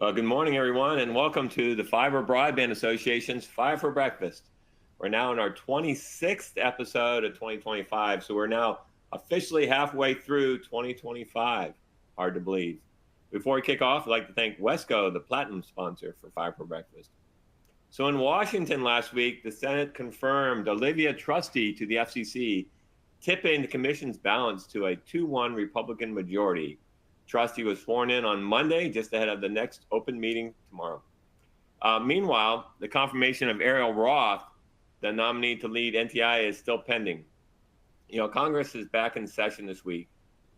Good morning, everyone, and welcome to the Fiber Broadband Association's Five for Breakfast. We're now in our 26th episode of 2025, so we're now officially halfway through 2025. Hard to believe. Before we kick off, I'd like to thank Wesco, the platinum sponsor for Five for Breakfast. So in Washington last week, the Senate confirmed Olivia Trusty to the FCC, tipping the commission's balance to a 2-1 Republican majority. Trusty was sworn in on Monday, just ahead of the next open meeting tomorrow. Meanwhile, the confirmation of Ariel Roth, the nominee to lead NTI, is still pending. Congress is back in session this week,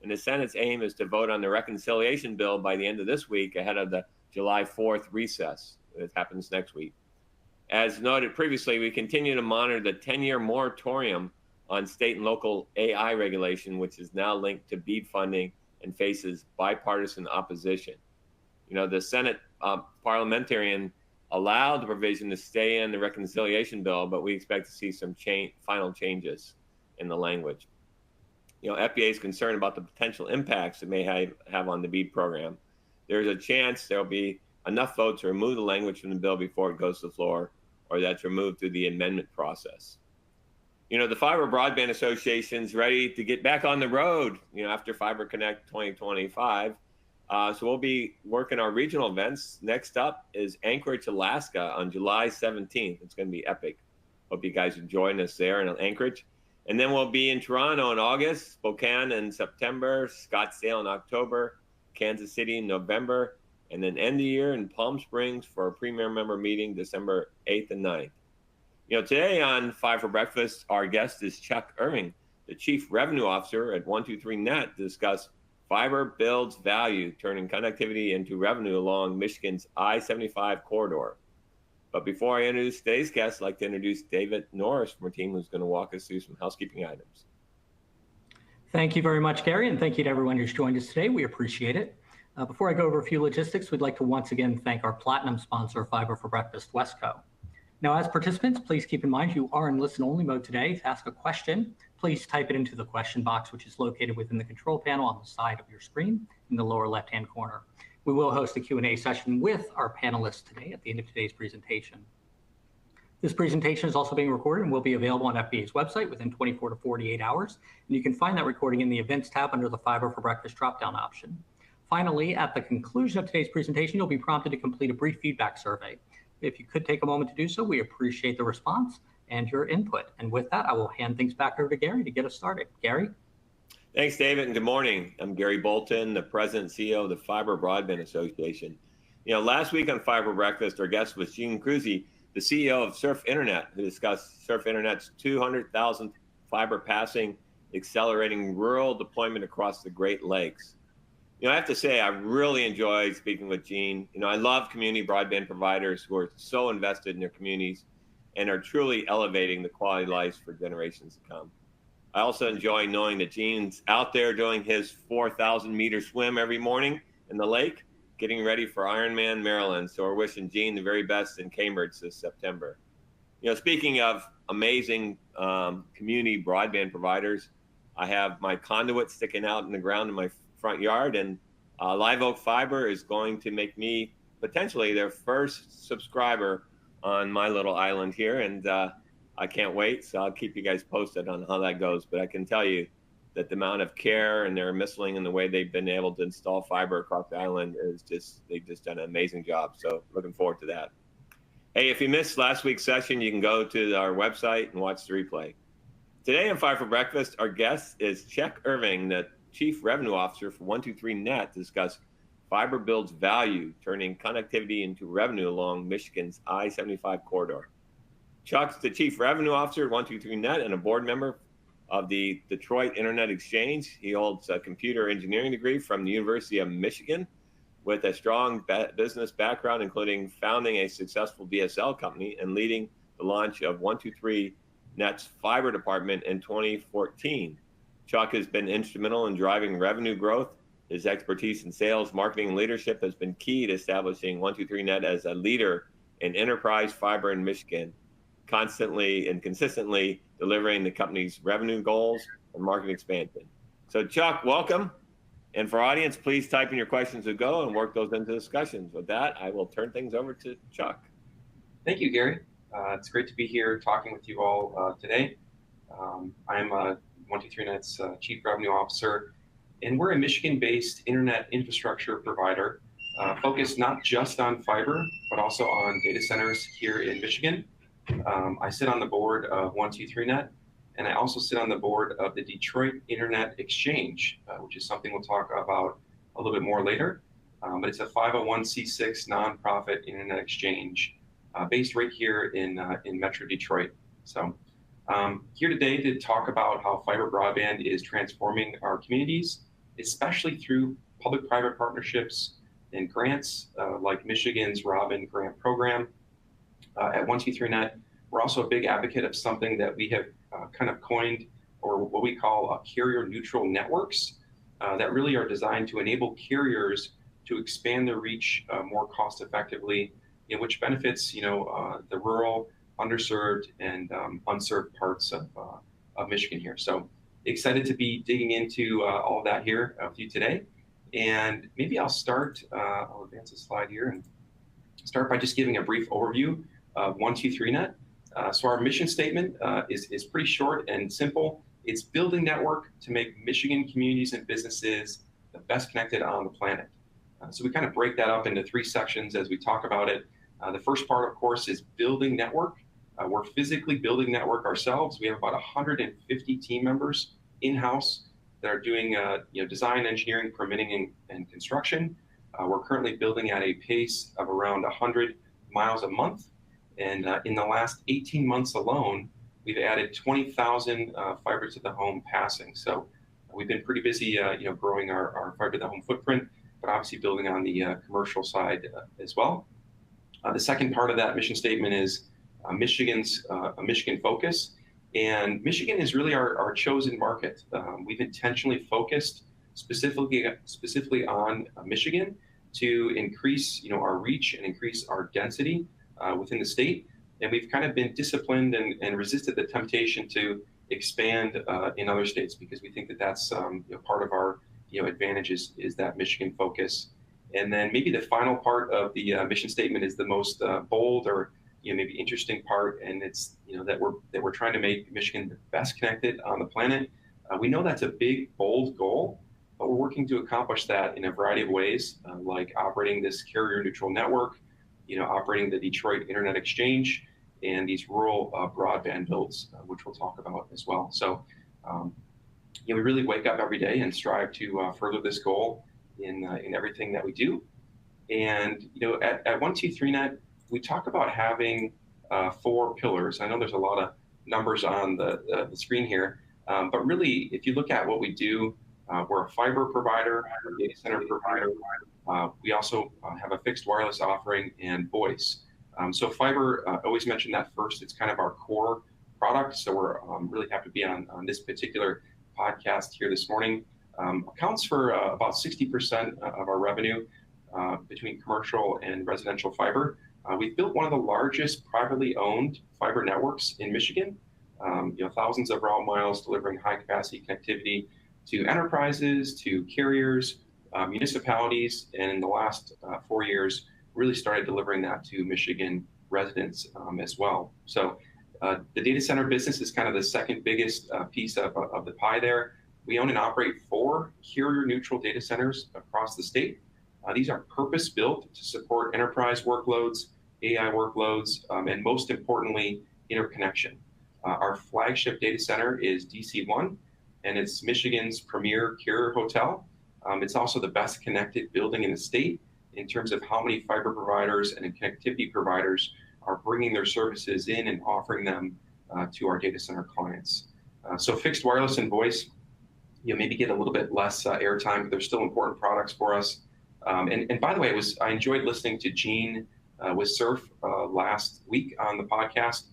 and the Senate's aim is to vote on the reconciliation bill by the end of this week, ahead of the July 4th recess. It happens next week. As noted previously, we continue to monitor the 10-year moratorium on state and local AI regulation, which is now linked to BEAD funding and faces bipartisan opposition. The Senate parliamentarian allowed the provision to stay in the reconciliation bill, but we expect to see some final changes in the language. FBA is concerned about the potential impacts it may have on the BEAD program. There's a chance there'll be enough votes to remove the language from the bill before it goes to the floor, or that's removed through the amendment process. The Fiber Broadband Association is ready to get back on the road, after Fiber Connect 2025. So we'll be working our regional events. Next up is Anchorage, Alaska on July 17th. It's going to be epic. Hope you guys are joining us there in Anchorage. And then we'll be in Toronto in August, Spokane in September, Scottsdale in October, Kansas City in November, and then end the year in Palm Springs for a premier member meeting December 8th and 9th. Today on Five for Breakfast, our guest is Chuck Irvin, the Chief Revenue Officer at 123Net, to discuss fiber builds value, turning connectivity into revenue along Michigan's I-75 corridor. But before I introduce today's guest, I'd like to introduce David Norris from our team, who's going to walk us through some housekeeping items. Thank you very much, Gary, and thank you to everyone who's joined us today. We appreciate it. Before I go over a few logistics, we'd like to once again thank our platinum sponsor, Fiber for Breakfast, Wesco. Now, as participants, please keep in mind you are in listen-only mode today. To ask a question, please type it into the question box, which is located within the control panel on the side of your screen in the lower left-hand corner. We will host a Q&A session with our panelists today at the end of today's presentation. This presentation is also being recorded and will be available on FBA's website within 24 to 48 hours. And you can find that recording in the Events tab under the Fiber for Breakfast drop-down option. Finally, at the conclusion of today's presentation, you'll be prompted to complete a brief feedback survey. If you could take a moment to do so, we appreciate the response and your input. And with that, I will hand things back over to Gary to get us started. Gary? Thanks, David, and good morning. I'm Gary Bolton, the President and CEO of the Fiber Broadband Association. Last week on Fiber Breakfast, our guest was Gene Cruzy, the CEO of Surf Internet, who discussed Surf Internet's 200,000 fiber passing, accelerating rural deployment across the Great Lakes. I have to say, I really enjoyed speaking with Gene. I love community broadband providers who are so invested in their communities and are truly elevating the quality of life for generations to come. I also enjoy knowing that Gene's out there doing his 4,000-meter swim every morning in the lake, getting ready for Ironman Maryland. So we're wishing Gene the very best in Cambridge this September. Speaking of amazing community broadband providers, I have my conduit sticking out in the ground in my front yard, and Live Oak Fiber is going to make me potentially their first subscriber on my little island here, and I can't wait. So I'll keep you guys posted on how that goes. But I can tell you that the amount of care and their missling and the way they've been able to install fiber across the island is they've just done an amazing job. So looking forward to that. Hey, if you missed last week's session, you can go to our website and watch the replay. Today on Five for Breakfast, our guest is Chuck Irvin, the Chief Revenue Officer for 123Net, to discuss fiber builds value, turning connectivity into revenue along Michigan's I-75 corridor. Chuck's the Chief Revenue Officer at 123Net and a board member of the Detroit Internet Exchange. He holds a computer engineering degree from the University of Michigan with a strong business background, including founding a successful DSL company and leading the launch of 123Net's fiber department in 2014. Chuck has been instrumental in driving revenue growth. His expertise in sales, marketing, and leadership has been key to establishing 123Net as a leader in enterprise fiber in Michigan, constantly and consistently delivering the company's revenue goals and market expansion. So Chuck, welcome. And for audience, please type in your questions as we go and work those into discussions. With that, I will turn things over to Chuck. Thank you, Gary. It's great to be here talking with you all today. I'm 123net's Chief Revenue Officer, and we're a Michigan-based internet infrastructure provider focused not just on fiber, but also on data centers here in Michigan. I sit on the board of 123net, and I also sit on the board of the Detroit Internet Exchange, which is something we'll talk about a little bit more later. But it's a 501c6 nonprofit internet exchange based right here in Metro Detroit. So here today to talk about how fiber broadband is transforming our communities, especially through public-private partnerships and grants like Michigan's Robin Grant Program. At 123net, we're also a big advocate of something that we have kind of coined, or what we call carrier-neutral networks that really are designed to enable carriers to expand their reach more cost-effectively, which benefits the rural, underserved, and unserved parts of Michigan here. So excited to be digging into all of that here with you today. And maybe I'll start, I'll advance the slide here and start by just giving a brief overview of 123net. So our mission statement is pretty short and simple. It's building network to make Michigan communities and businesses the best connected on the planet. So we kind of break that up into three sections as we talk about it. The first part, of course, is building network. We're physically building network ourselves. We have about 150 team members in-house that are doing design, engineering, permitting, and construction. We're currently building at a pace of around 100 miles a month. And in the last 18 months alone, we've added 20,000 fiber to the home passing. So we've been pretty busy, growing our fiber to the home footprint, but obviously building on the commercial side as well. The second part of that mission statement is Michigan's a Michigan focus, and Michigan is really our chosen market. We've intentionally focused specifically on Michigan to increase our reach and increase our density within the state, and we've kind of been disciplined and resisted the temptation to expand in other states because we think that that's part of our advantages is that Michigan focus. And then maybe the final part of the mission statement is the most bold or maybe interesting part, and it's that we're trying to make Michigan the best connected on the planet. We know that's a big, bold goal, but we're working to accomplish that in a variety of ways, like operating this carrier-neutral network, operating the Detroit Internet Exchange, and these rural broadband builds, which we'll talk about as well. So, we really wake up every day and strive to further this goal in everything that we do. And at 123net, we talk about having 4 pillars. I know there's a lot of numbers on the screen here, but really, if you look at what we do, we're a fiber provider, a data center provider. We also have a fixed wireless offering and voice. So fiber, I always mention that first. It's kind of our core product. So we're really happy to be on this particular podcast here this morning. Accounts for about 60% of our revenue between commercial and residential fiber. We've built one of the largest privately owned fiber networks in Michigan. Thousands of route miles delivering high capacity connectivity to enterprises, to carriers, municipalities, and in the last 4 years, really started delivering that to Michigan residents as well. So the data center business is kind of the second biggest piece of the pie there. We own and operate 4 carrier-neutral data centers across the state. These are purpose-built to support enterprise workloads, AI workloads, and most importantly, interconnection. Our flagship data center is DC1, and it's Michigan's premier carrier hotel. It's also the best connected building in the state in terms of how many fiber providers and connectivity providers are bringing their services in and offering them to our data center clients. So fixed wireless and voice, maybe get a little bit less airtime, but they're still important products for us. And by the way, I enjoyed listening to Gene with Surf last week on the podcast.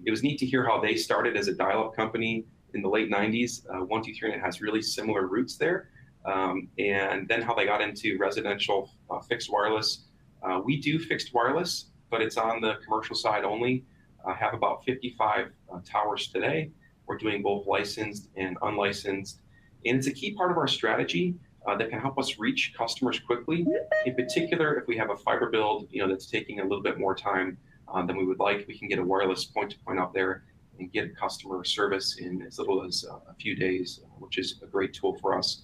It was neat to hear how they started as a dial-up company in the late 90s. 123net has really similar roots there. And then how they got into residential fixed wireless. We do fixed wireless, but it's on the commercial side only. Have about 55 towers today. We're doing both licensed and unlicensed. And it's a key part of our strategy that can help us reach customers quickly. In particular, if we have a fiber build, that's taking a little bit more time than we would like, we can get a wireless point-to-point out there and get customer service in as little as a few days, which is a great tool for us.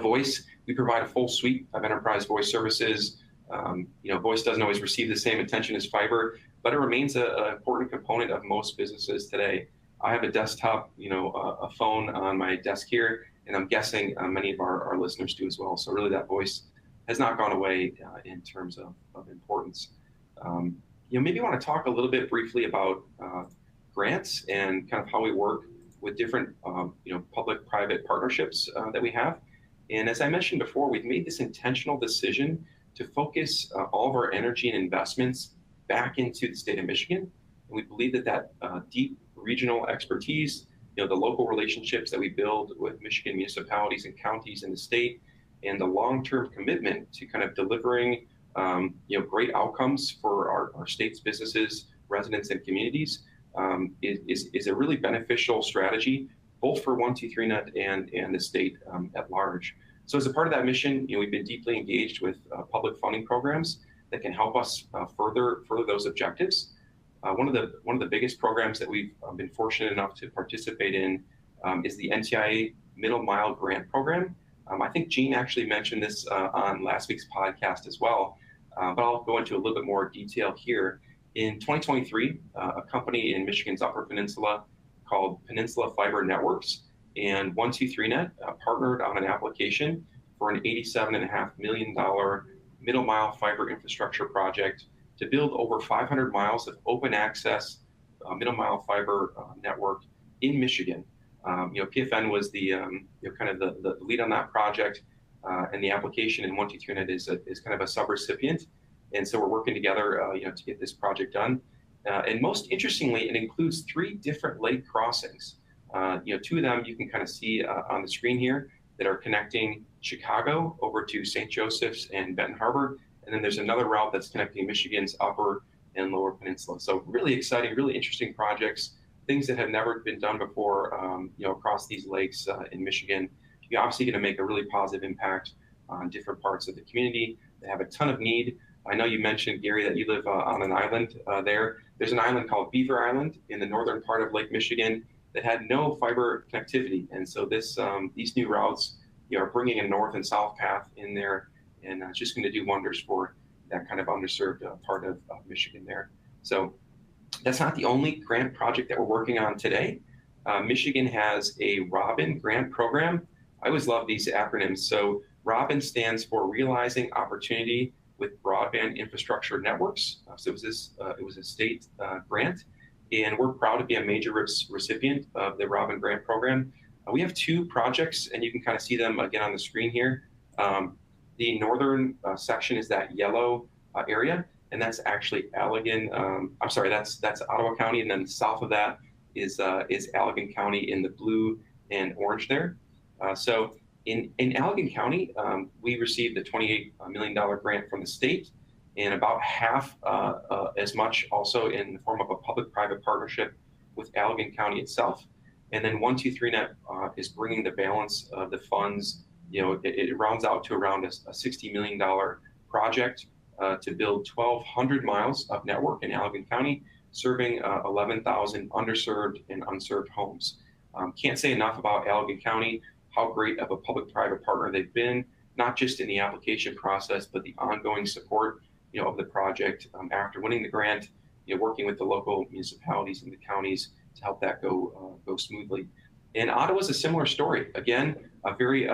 Voice, we provide a full suite of enterprise voice services. Voice doesn't always receive the same attention as fiber, but it remains an important component of most businesses today. I have a desktop, a phone on my desk here, and I'm guessing many of our listeners do as well. So really that voice has not gone away in terms of importance. Maybe I want to talk a little bit briefly about grants and kind of how we work with different, public-private partnerships that we have. And as I mentioned before, we've made this intentional decision to focus all of our energy and investments back into the state of Michigan. And we believe that deep regional expertise, the local relationships that we build with Michigan municipalities and counties in the state, and the long-term commitment to kind of delivering great outcomes for our state's businesses, residents, and communities is a really beneficial strategy, both for 123Net and the state at large. So as a part of that mission, we've been deeply engaged with public funding programs that can help us further those objectives. One of the biggest programs that we've been fortunate enough to participate in is the NTIA Middle Mile Grant Program. I think Gene actually mentioned this on last week's podcast as well, but I'll go into a little bit more detail here. In 2023, a company in Michigan's Upper Peninsula called Peninsula Fiber Networks and 123Net partnered on an application for an $87.5 million middle mile fiber infrastructure project to build over 500 miles of open access middle mile fiber network in Michigan. PFN was the kind of the lead on that project, and the application in 123Net is kind of a subrecipient. And so we're working together, to get this project done. And most interestingly, it includes 3 different lake crossings. 2 of them you can kind of see on the screen here that are connecting Chicago over to St. Joseph's and Benton Harbor. And then there's another route that's connecting Michigan's Upper and Lower Peninsula. So really exciting, really interesting projects, things that have never been done before, across these lakes in Michigan. You're obviously going to make a really positive impact on different parts of the community. They have a ton of need. I know you mentioned, Gary, that you live on an island there. There's an island called Beaver Island in the northern part of Lake Michigan that had no fiber connectivity. And so these new routes are bringing a north and south path in there, and it's just going to do wonders for that kind of underserved part of Michigan there. So that's not the only grant project that we're working on today. Michigan has a ROBIN grant program. I always love these acronyms. So ROBIN stands for Realizing Opportunity with Broadband Infrastructure Networks. So it was a state grant, and we're proud to be a major recipient of the ROBIN grant program. We have 2 projects, and you can kind of see them again on the screen here. The northern section is that yellow area, and that's actually Allegan. That's Ottawa County, and then south of that is Allegan County in the blue and orange there. So in Allegan County, we received a $28 million grant from the state, and about half as much also in the form of a public-private partnership with Allegan County itself. And then 123Net is bringing the balance of the funds. It rounds out to around a $60 million project to build 1,200 miles of network in Allegan County, serving 11,000 underserved and unserved homes. Can't say enough about Allegan County, how great of a public-private partner they've been, not just in the application process, but the ongoing support, of the project after winning the grant, working with the local municipalities and the counties to help that go smoothly. And Ottawa's a similar story. Again, a very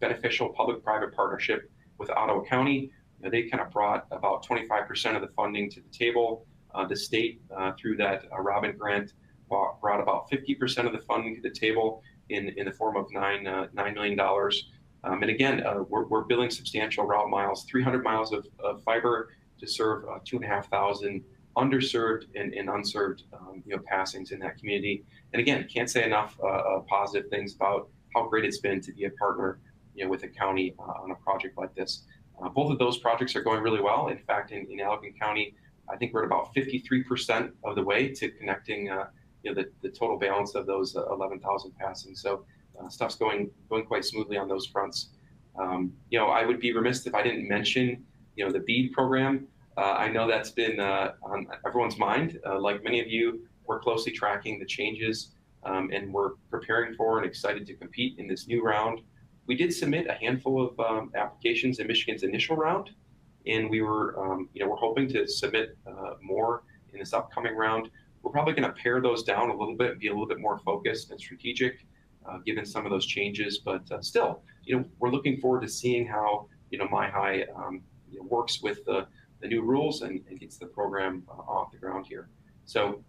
beneficial public-private partnership with Ottawa County. They kind of brought about 25% of the funding to the table. The state, through that ROBIN grant, brought about 50% of the funding to the table in the form of $9 million. And again, we're building substantial route miles, 300 miles of fiber to serve 2,500 underserved and unserved passings in that community. And again, can't say enough positive things about how great it's been to be a partner with a county on a project like this. Both of those projects are going really well. In fact, in Allegan County, I think we're at about 53% of the way to connecting the total balance of those 11,000 passings. So stuff's going quite smoothly on those fronts. I would be remiss if I didn't mention, the BEAD program. I know that's been on everyone's mind. Like many of you, we're closely tracking the changes, and we're preparing for and excited to compete in this new round. We did submit a handful of applications in Michigan's initial round, and we're hoping to submit more in this upcoming round. We're probably going to pare those down a little bit, be a little bit more focused and strategic, given some of those changes. But still, we're looking forward to seeing how MyHigh works with the new rules and gets the program off the ground here. So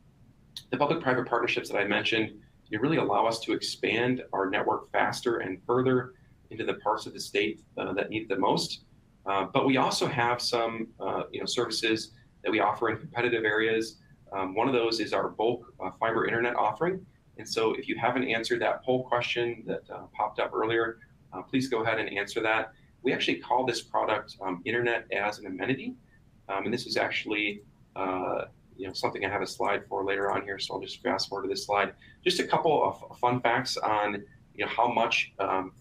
the public-private partnerships that I mentioned really allow us to expand our network faster and further into the parts of the state that need it the most. But we also have some services that we offer in competitive areas. One of those is our bulk fiber internet offering. And so if you haven't answered that poll question that popped up earlier, please go ahead and answer that. We actually call this product Internet as an Amenity. And this is actually something I have a slide for later on here, so I'll just fast forward to this slide. Just a couple of fun facts on how much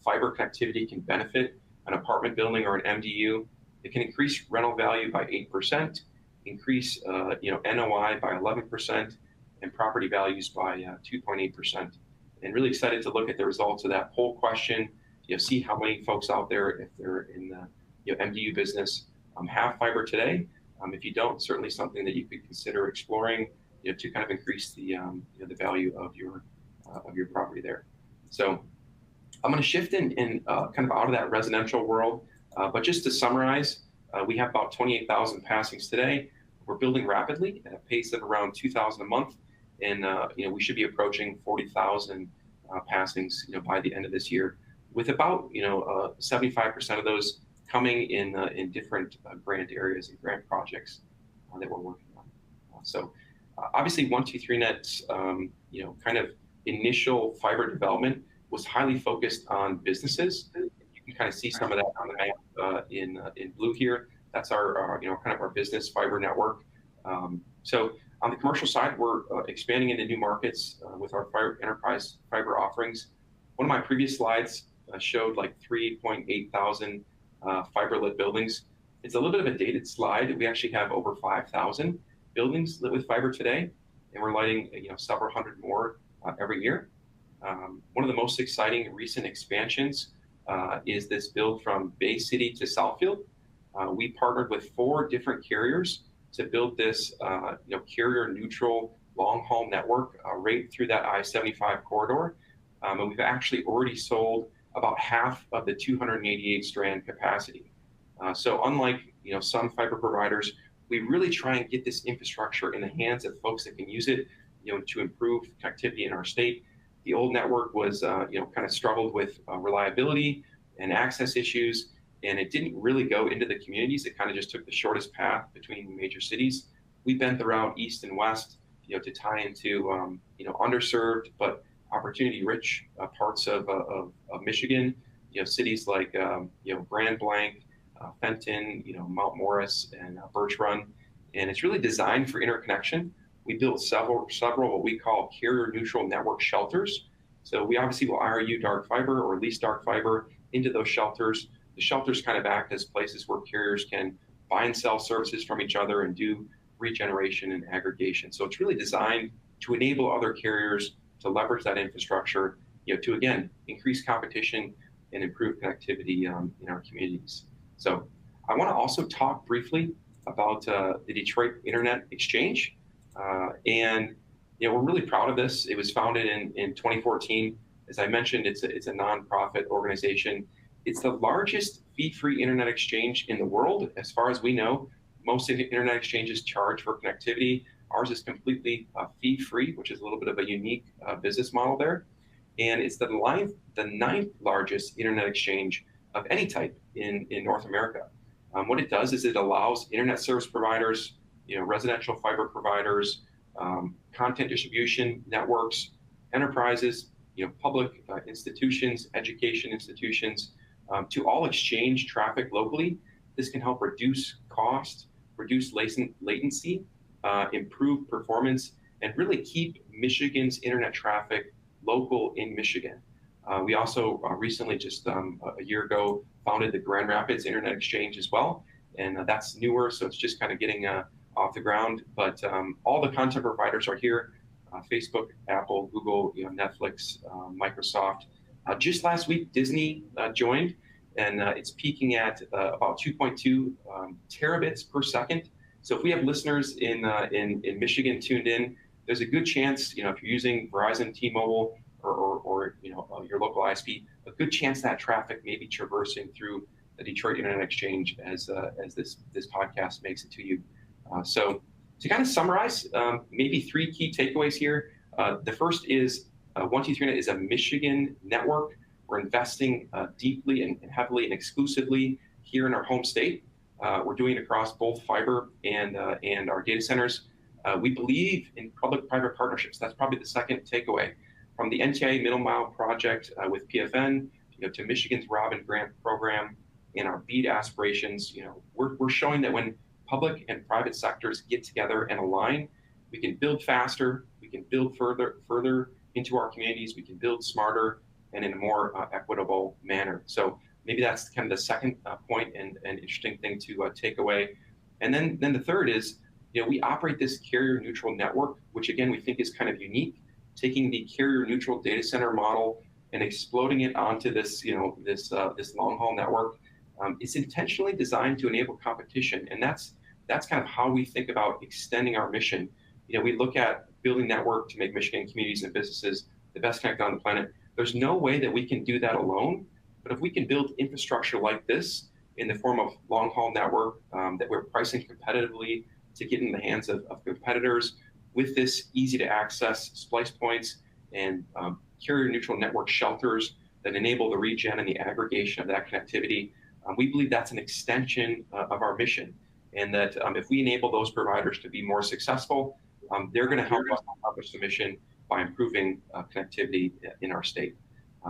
fiber connectivity can benefit an apartment building or an MDU. It can increase rental value by 8%, increase NOI by 11%, and property values by 2.8%. And really excited to look at the results of that poll question. See how many folks out there, if they're in the MDU business, have fiber today. If you don't, certainly something that you could consider exploring to kind of increase the value of your property there. So I'm going to shift in kind of out of that residential world, but just to summarize, we have about 28,000 passings today. We're building rapidly at a pace of around 2,000 a month, and we should be approaching 40,000 passings by the end of this year, with about 75% of those coming in different grant areas and grant projects that we're working on. So obviously 123net's kind of initial fiber development was highly focused on businesses. You can kind of see some of that on the map in blue here. That's our kind of our business fiber network. So on the commercial side, we're expanding into new markets with our enterprise fiber offerings. One of my previous slides showed like 3.8 thousand fiber lit buildings. It's a little bit of a dated slide. We actually have over 5,000 buildings lit with fiber today, and we're lighting several hundred more every year. One of the most exciting recent expansions is this build from Bay City to Southfield. We partnered with 4 different carriers to build this carrier neutral long haul network right through that I-75 corridor. And we've actually already sold about half of the 288 strand capacity. So unlike some fiber providers, we really try and get this infrastructure in the hands of folks that can use it to improve connectivity in our state. The old network was kind of struggled with reliability and access issues, and it didn't really go into the communities. It kind of just took the shortest path between major cities. We've been throughout east and west to tie into underserved but opportunity-rich parts of Michigan, cities like Grand Blanc, Fenton, Mount Morris, and Birch Run, and it's really designed for interconnection. We built several what we call carrier-neutral network shelters. So we obviously will IRU dark fiber or lease dark fiber into those shelters. The shelters kind of act as places where carriers can buy and sell services from each other and do regeneration and aggregation. So it's really designed to enable other carriers to leverage that infrastructure, to again increase competition and improve connectivity in our communities. So I want to also talk briefly about the Detroit Internet Exchange, and we're really proud of this. It was founded in 2014. As I mentioned, it's a nonprofit organization. It's the largest fee-free internet exchange in the world, as far as we know. Most internet exchanges charge for connectivity. Ours is completely fee-free, which is a little bit of a unique business model there. And it's the ninth largest internet exchange of any type in North America. What it does is it allows internet service providers, residential fiber providers, content distribution networks, enterprises, public institutions, education institutions, to all exchange traffic locally. This can help reduce cost, reduce latency, improve performance, and really keep Michigan's internet traffic local in Michigan. We also recently, just a year ago, founded the Grand Rapids Internet Exchange as well, and that's newer, so it's just kind of getting off the ground. But all the content providers are here: Facebook, Apple, Google, Netflix, Microsoft. Just last week, Disney joined, and it's peaking at about 2.2 terabits per second. So if we have listeners in Michigan tuned in, there's a good chance, if you're using Verizon, T-Mobile, or your local ISP, a good chance that traffic may be traversing through the Detroit Internet Exchange as this podcast makes it to you. So to kind of summarize, maybe 3 key takeaways here. The first is 123net is a Michigan network. We're investing deeply and heavily and exclusively here in our home state. We're doing it across both fiber and our data centers. We believe in public-private partnerships. That's probably the second takeaway. From the NTIA Middle Mile project with PFN, to Michigan's Robin Grant program and our BEAD aspirations, we're showing that when public and private sectors get together and align, we can build faster, we can build further into our communities, we can build smarter and in a more equitable manner. So maybe that's kind of the second point and interesting thing to take away. And then the third is, we operate this carrier-neutral network, which again we think is kind of unique, taking the carrier-neutral data center model and exploding it onto this, this long-haul network. It's intentionally designed to enable competition, and that's kind of how we think about extending our mission. We look at building network to make Michigan communities and businesses the best connected on the planet. There's no way that we can do that alone, but if we can build infrastructure like this in the form of long-haul network that we're pricing competitively to get in the hands of competitors, with this easy-to-access splice points and carrier-neutral network shelters that enable the regen and the aggregation of that connectivity, we believe that's an extension of our mission, and that if we enable those providers to be more successful, they're going to help us accomplish the mission by improving connectivity in our state.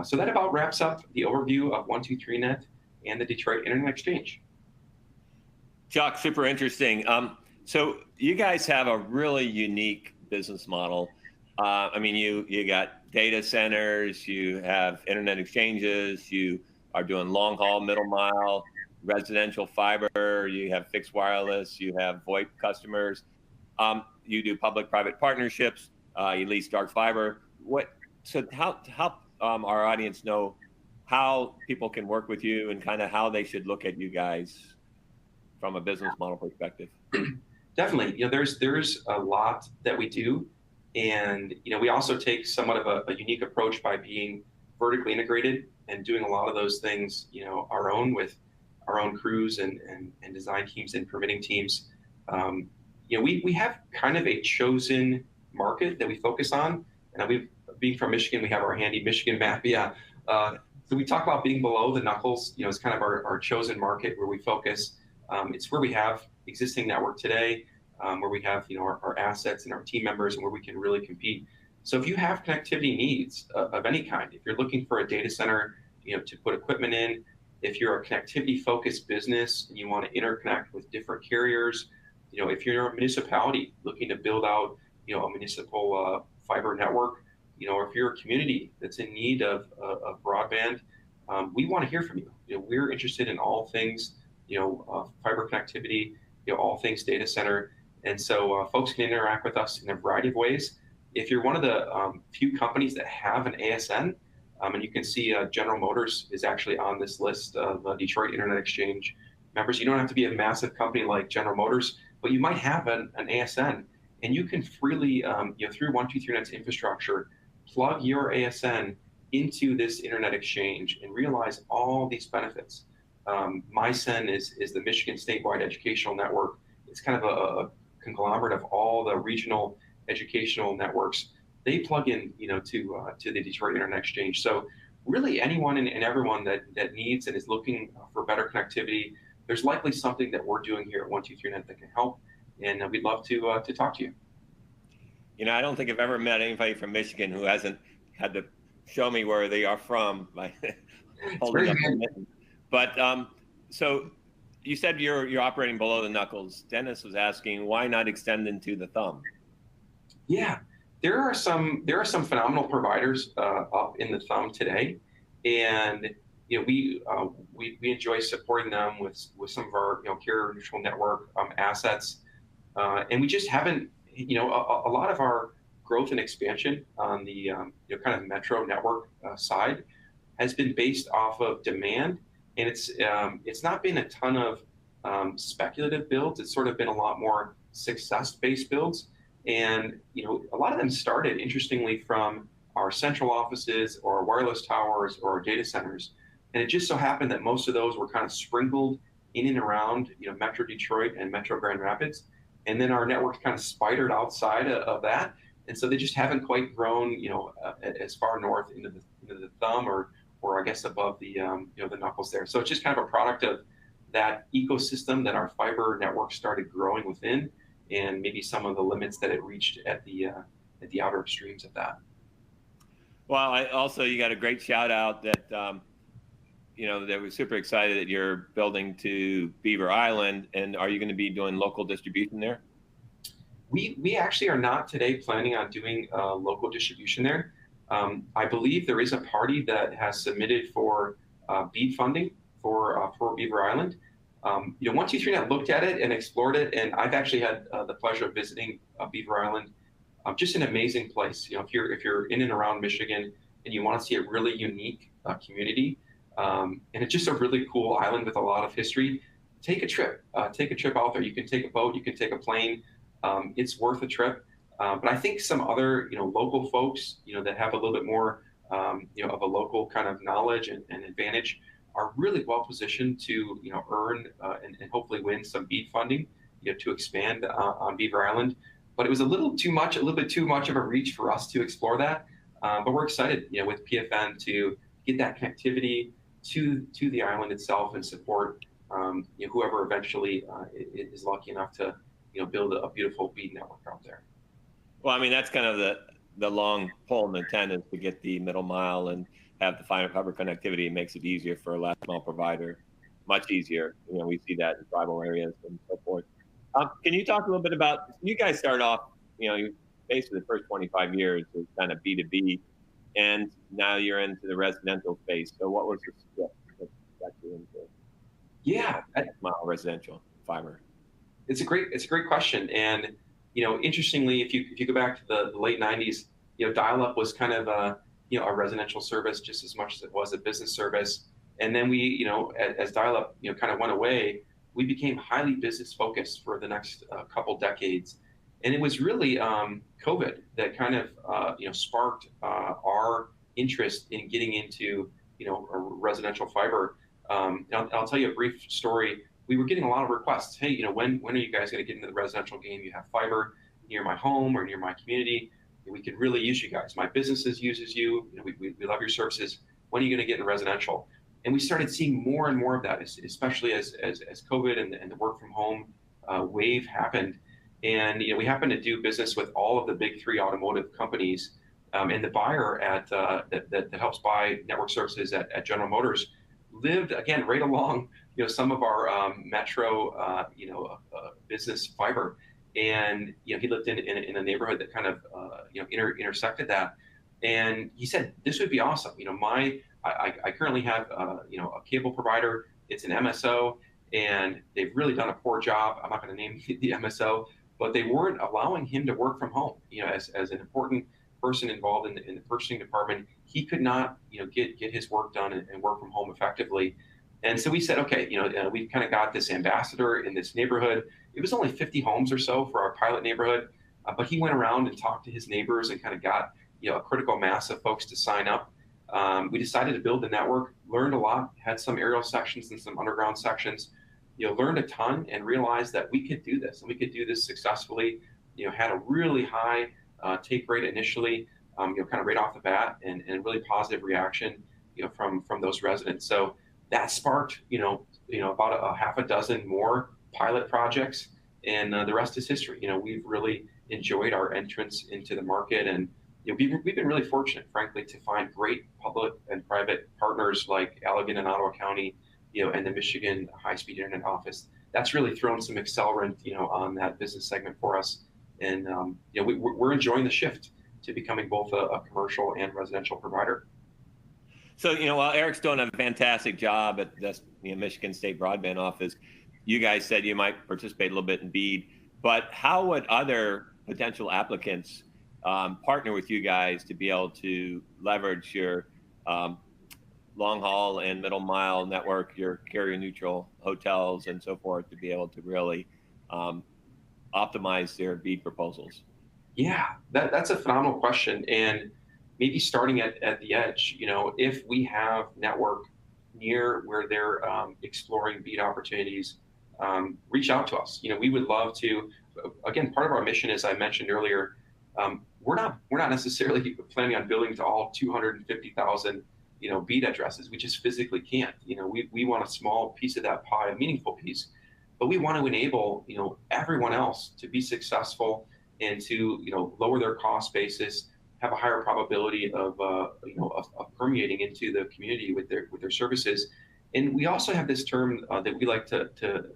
So that about wraps up the overview of 123net and the Detroit Internet Exchange. Chuck, super interesting. So you guys have a really unique business model. You got data centers, you have internet exchanges, you are doing long haul, middle mile, residential fiber, you have fixed wireless, you have VoIP customers, you do public-private partnerships, you lease dark fiber. So help our audience know how people can work with you and kind of how they should look at you guys from a business model perspective. Definitely, there's a lot that we do, and we also take somewhat of a unique approach by being vertically integrated and doing a lot of those things, our own, with our own crews and design teams and permitting teams. We have kind of a chosen market that we focus on, and being from Michigan, we have our handy Michigan map. Yeah, so we talk about being below the knuckles. It's kind of our chosen market where we focus. It's where we have existing network today, where we have our assets and our team members, and where we can really compete. So if you have connectivity needs of any kind, if you're looking for a data center, to put equipment in, if you're a connectivity focused business and you want to interconnect with different carriers, if you're a municipality looking to build out, a municipal fiber network, or if you're a community that's in need of broadband, we want to hear from you. We're interested in all things, fiber connectivity, all things data center. And so folks can interact with us in a variety of ways. If you're one of the few companies that have an ASN, and you can see General Motors is actually on this list of Detroit Internet Exchange members. You don't have to be a massive company like General Motors, but you might have an ASN, and you can freely, through 123net's infrastructure, plug your ASN into this Internet Exchange and realize all these benefits. MySen is the Michigan statewide educational network. It's kind of a conglomerate of all the regional educational networks. They plug in, to the Detroit Internet Exchange. So really anyone and everyone that needs and is looking for better connectivity, there's likely something that we're doing here at 123net that can help, and we'd love to talk to you. I don't think I've ever met anybody from Michigan who hasn't had to show me where they are from by holding up their mitten. But so you said you're operating below the knuckles. Dennis was asking, why not extend into the thumb? Yeah, there are some phenomenal providers up in the thumb today, and we enjoy supporting them with some of our carrier neutral network assets, and we just haven't a lot of our growth and expansion on the kind of metro network side has been based off of demand, and it's not been a ton of speculative builds. It's sort of been a lot more success-based builds, and a lot of them started interestingly from our central offices or our wireless towers or our data centers, and it just so happened that most of those were kind of sprinkled in and around Metro Detroit and Metro Grand Rapids, and then our network kind of spidered outside of that, and so they just haven't quite grown as far north into the thumb or I guess above the the knuckles there. So it's just kind of a product of that ecosystem that our fiber network started growing within, and maybe some of the limits that it reached at the outer extremes of that. Well, you got a great shout out that that we're super excited that you're building to Beaver Island, and are you going to be doing local distribution there? We actually are not today planning on doing local distribution there. I believe there is a party that has submitted for BEAD funding for Beaver Island. 123net looked at it and explored it, and I've actually had the pleasure of visiting Beaver Island. Just an amazing place. If you're in and around Michigan and you want to see a really unique community, and it's just a really cool island with a lot of history, take a trip. Take a trip out there. You can take a boat, you can take a plane. It's worth a trip. But I think some other local folks that have a little bit more of a local kind of knowledge and advantage are really well positioned to earn and hopefully win some BEAD funding to expand on Beaver Island. But it was a little bit too much of a reach for us to explore that. But we're excited with PFN to get that connectivity to the island itself and support whoever eventually is lucky enough to build a beautiful BEAD network out there. Well, I mean, that's kind of the long pole in the tent is to get the middle mile and have the fiber connectivity. It makes it easier for a last mile provider, much easier. We see that in tribal areas and so forth. Can you talk a little bit about, you guys started off, basically the first 25 years was kind of B2B, and now you're into the residential space. So what was the split that got you into mile residential fiber? It's a great question. And, interestingly, if you go back to the late 90s, dial-up was kind of a residential service just as much as it was a business service. And then we, as dial-up, kind of went away, we became highly business focused for the next couple decades. And it was really COVID that kind of, sparked our interest in getting into, residential fiber. I'll tell you a brief story. We were getting a lot of requests. Hey, when are you guys going to get into the residential game? You have fiber near my home or near my community. We could really use you guys. My businesses uses you. We love your services. When are you going to get into residential? And we started seeing more and more of that, especially as COVID and the work from home wave happened. And we happened to do business with all of the big three automotive companies. And the buyer that helps buy network services at General Motors lived again right along some of our metro business fiber, and he lived in a neighborhood that kind of intersected that, and he said this would be awesome. I currently have a cable provider. It's an MSO, and they've really done a poor job. I'm not going to name the MSO, but they weren't allowing him to work from home. As an important person involved in the purchasing department, he could not get his work done and work from home effectively. And so we said, okay, we've kind of got this ambassador in this neighborhood. It was only 50 homes or so for our pilot neighborhood, but he went around and talked to his neighbors and kind of got a critical mass of folks to sign up. We decided to build the network, learned a lot, had some aerial sections and some underground sections, learned a ton and realized that we could do this and we could do this successfully. Had a really high take rate initially, kind of right off the bat, and really positive reaction, from those residents. So that sparked, about a half a dozen more pilot projects, and the rest is history. We've really enjoyed our entrance into the market, and we've been really fortunate, frankly, to find great public and private partners like Allegan and Ottawa County, and the Michigan High-Speed Internet Office. That's really thrown some accelerant, on that business segment for us, and we're enjoying the shift to becoming both a commercial and residential provider. So, while Eric's doing a fantastic job at this, Michigan State Broadband Office, you guys said you might participate a little bit in BEAD, but how would other potential applicants partner with you guys to be able to leverage your long haul and middle mile network, your carrier neutral hotels and so forth, to be able to really optimize their BEAD proposals? Yeah, that's a phenomenal question. And maybe starting at the edge, if we have network near where they're exploring BEAD opportunities, reach out to us. We would love to. Again, part of our mission, as I mentioned earlier, we're not necessarily planning on building to all 250,000 BEAD addresses. We just physically can't. We want a small piece of that pie, a meaningful piece, but we want to enable everyone else to be successful and to lower their cost basis, have a higher probability of permeating into the community with their services. And we also have this term that we like to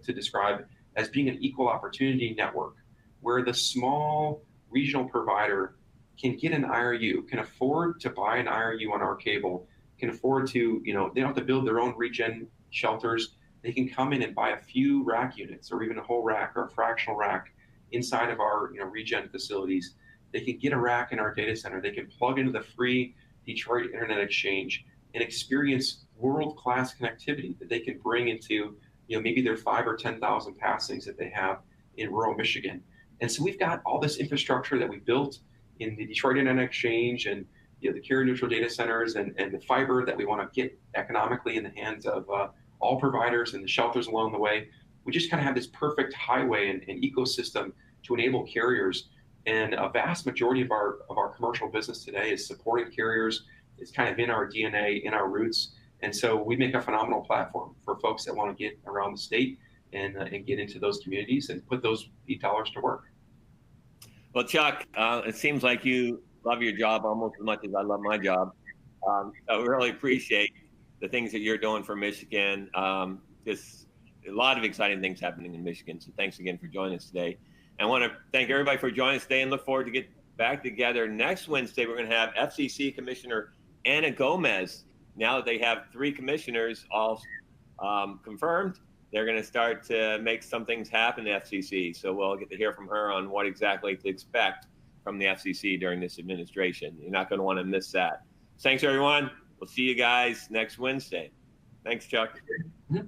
describe as being an equal opportunity network, where the small regional provider can get an IRU, can afford to buy an IRU on our cable, can afford to, they don't have to build their own regen shelters. They can come in and buy a few rack units or even a whole rack or a fractional rack inside of our regen facilities. They can get a rack in our data center. They can plug into the free Detroit Internet Exchange and experience world-class connectivity that they can bring into maybe their 5 or 10,000 passings that they have in rural Michigan. And so we've got all this infrastructure that we built in the Detroit Internet Exchange and the carrier neutral data centers and the fiber that we want to get economically in the hands of all providers and the shelters along the way. We just kind of have this perfect highway and ecosystem to enable carriers. And a vast majority of our commercial business today is supporting carriers. It's kind of in our DNA, in our roots. And so we make a phenomenal platform for folks that want to get around the state and get into those communities and put those BEAD dollars to work. Well, Chuck, it seems like you love your job almost as much as I love my job. I really appreciate the things that you're doing for Michigan. Just a lot of exciting things happening in Michigan. So thanks again for joining us today. And I want to thank everybody for joining us today and look forward to get back together next Wednesday. We're going to have FCC Commissioner Ana Gomez. Now that they have 3 commissioners all confirmed, they're going to start to make some things happen at FCC. So we'll get to hear from her on what exactly to expect from the FCC during this administration. You're not going to want to miss that. Thanks, everyone. We'll see you guys next Wednesday. Thanks, Chuck. Mm-hmm.